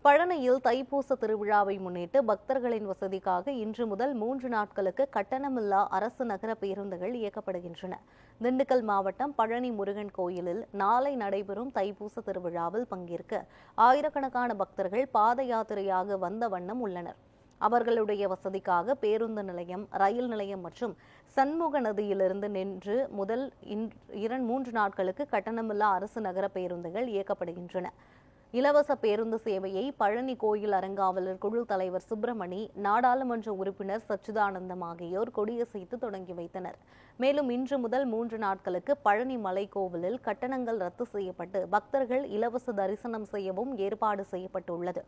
பழனியில் தைப்பூச திருவிழாவை முன்னிட்டு பக்தர்களின் வசதிக்காக இன்று முதல் 3 நாட்களுக்கு கட்டணமில்லா அரசு நகர பேருந்துகள் இயக்கப்படுகின்றன. திண்டுக்கல் மாவட்டம் பழனி முருகன் கோயிலில் நாளை நடைபெறும் தைப்பூச திருவிழாவில் பங்கேற்க ஆயிரக்கணக்கான பக்தர்கள் பாத யாத்திரையாக வந்த வண்ணம் உள்ளனர். அவர்களுடைய வசதிக்காக பேருந்து நிலையம், ரயில் நிலையம் மற்றும் சண்முக நதியிலிருந்து நின்று முதல் 3 நாட்களுக்கு கட்டணமில்லா அரசு நகர பேருந்துகள் இயக்கப்படுகின்றன. இலவச பேருந்து சேவையை பழனி கோயில் அறங்காவலர் குழு தலைவர் சுப்பிரமணி, நாடாளுமன்ற உறுப்பினர் சச்சிதானந்தம் ஆகியோர் கொடியசைத்து தொடங்கி வைத்தனர். மேலும் இன்று முதல் 3 நாட்களுக்கு பழனி மலை கோவிலில் கட்டணங்கள் ரத்து செய்யப்பட்டு பக்தர்கள் இலவச தரிசனம் செய்யவும் ஏற்பாடு செய்யப்பட்டுள்ளது.